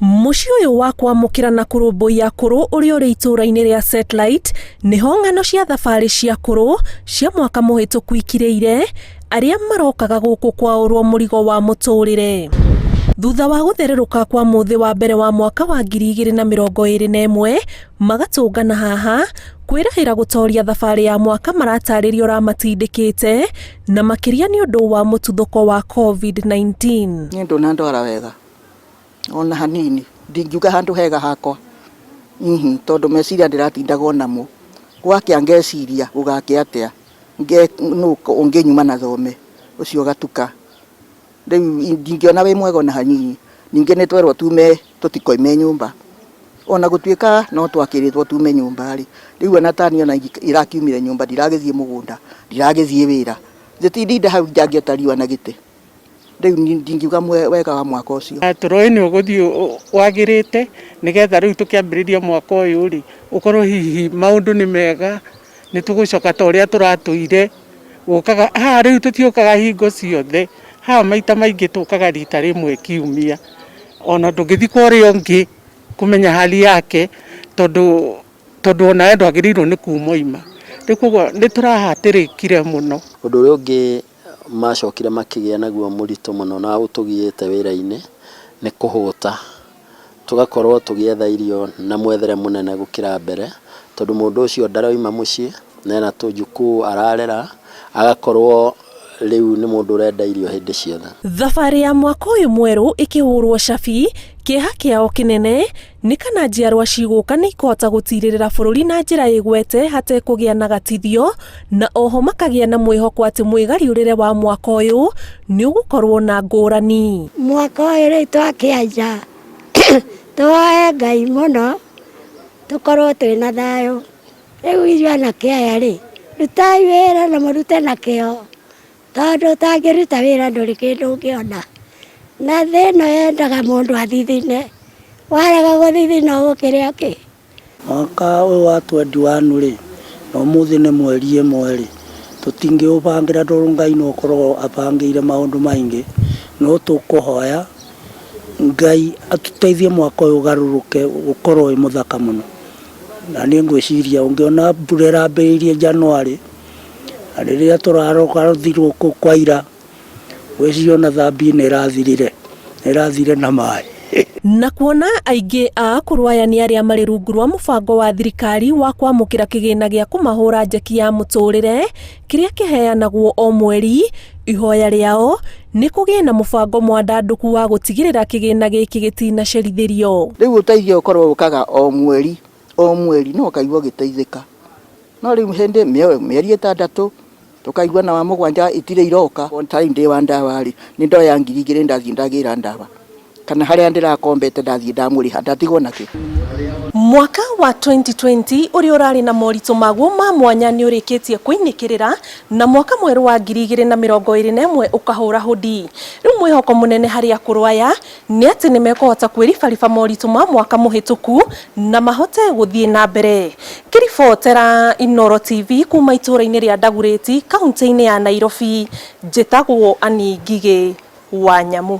Muciĩ ũyũ wa kwamũkĩra na kũrũmbũiya akũrũ ũrĩa ũrĩ itũũra-inĩ rĩa Satellite nĩho ng'ano cia thabarĩ cia akũrũ cia mwaka mũhĩtũku ikirĩire arĩa marokaga gũkũ kwaũrwo mũrigo wa mũtũrĩre. Thutha wa gũthererũka kwa mũthĩ wa mbere wa mwaka wa 2021 magatũngana haha kwĩrahĩra gũtoria thabarĩ ya mwaka maratarĩria ũramatindĩkĩte na makĩria nĩ ũndũ wa mũtuthũko wa COVID-19. Nĩ ndona ndwara wega ona hanini ndingiuga handũ hega hakwa tondũ meciria ndĩratindaga namo gwakĩa ngeciria gũgakĩa atĩa ũngĩnyuma na thome ũcio gatuka rĩu ndingĩona wĩ mwega na hanini. Ningĩ nĩ twerwo tume tũtikoime nyũmba ona gũtuĩka no twakĩrĩtwo tume nyũmba rĩ rĩu ona tani ona irakiumire nyũmba ndiragĩthiĩ mũgũnda ndiragĩthiĩ wĩra njĩtindinda hau njangĩotariwa na gĩtĩ rĩu ndingiuga wega wa mwaka ũcio. Tũroĩ nĩ ũgũthiĩ wagĩrĩte nĩgetha rĩu tũkĩambĩrĩria mwaka ũyũ rĩ ũkorwo hihi maũndũ nĩ mega nĩ tũgũcoka ta ũrĩa tũratũire gũkaga rĩu tũtiũkaga hingo ciothe maita maingĩ tũkaga rita rĩmwe kiumia ona ndũngĩthiĩ kũrĩa ũngĩ kũmenya hali yake tondũ ona we ndwagĩrĩirwo nĩ kuma ima rĩu koguo nĩ tũrahatĩrĩkire mũno. Ũndũ ũrĩa ũngĩ macokire makĩgĩa naguo mũritũ mũno na ũtũgiĩte wĩra-inĩ nĩ kũhũta tũgakorwo tũgĩetha irio na mwethere mũnene gũkĩra mbere tondũ mũndũ ũcio ndaroima mũciĩ na tũjukuu ararera agakorwo rĩu nĩ mũndũ ũrenda irio hĩndĩ ciothe. Thabarĩ ya mwaka ũyũ mwerũ ĩkĩhũrwo cabi kĩeha kĩao kĩnene nĩ kana njiarwa cigũka nĩ ikũhota gũtirĩrĩra bũrũri na njĩra ĩgwete hatekũgĩa na gatithio na oho makagĩa na mwĩhoko atĩ mwĩgariũrĩre wa mwaka ũyũ nĩ ũgũkorwo na ngũrani. Mwaka ũyũ rĩ twakĩanja tũhoe Ngai mũno tũkorwo twĩna thayũ. Rĩu ithuĩ anake aya rĩ rutai wĩra na mũrute na kĩo tondũ ũtangĩruta wĩra ndũrĩ kĩndũ ũngĩona na thĩ ĩno yendaga mũndũ athithine warega gũthithina ũgũkĩrĩa kĩ. Mwaka ũyũ wa 21 rĩ na ũmũthĩ nĩ mweri ĩmwe rĩ tũtingĩũbangĩra tondũ Ngai no ũkorwo abangĩire maũndũ maingĩ no tũkũhoya Ngai atũteithie mwaka ũyũ ũgarũrũke ũkorwo wĩ mũthaka mũno. Na nĩ ngwĩciria ũngĩona mbura ĩrambĩrĩirie January na rĩrĩa tũraroka thirwo kwa ira gwĩciria na thambi nĩ ĩrathire na maĩ. Na kuona aingĩ a akũrũ aya nĩ arĩa marĩ rungu rwa mũbango wa thirikari wa kwamũkĩra kĩgĩna gĩa kũmahũra njeki ya mũtũrĩre kĩrĩa kĩheanagwo o mweri, ihoya rĩao nĩ kũgĩe na mũbango mwandandũku wa gũtigĩrĩra kĩgĩna gĩkĩ gĩtinacerithĩrio. Rĩu ũteithio ũkorwo ũkaga o mweri no ũkaigua gĩteithĩka no rĩu hĩndĩ mĩeri 6 tukaigua na wa mũgwanja itirĩ iroka on time ndĩ wa ndawa rĩ nĩ ndoya 2,000 ndathiĩ ndagĩra ndawa kana harĩa ndĩrakombete ndathiĩ ndamũrĩha ndatigwo nakĩ. Mwaka wa 2020 ũrĩa ũrarĩ na moritũ maguo ma mwanya nĩ ũrĩkĩtie kũinĩkĩrĩra na mwaka mwerũ wa 2021 ũkahũra hũdi. Rĩu mwĩhoko mũnene harĩ akũrũ aya nĩ atĩ nĩ mekũhota kwĩribariba moritũ ma mwaka mũhĩtũku na mahote gũthiĩ na mbere. Kĩribotera Inooro TV kuma itũũra-inĩ rĩa Ndagũrĩti kaunti-inĩ ya Nairobi njĩtagwo Annie Ngigĩ Wanyamũ.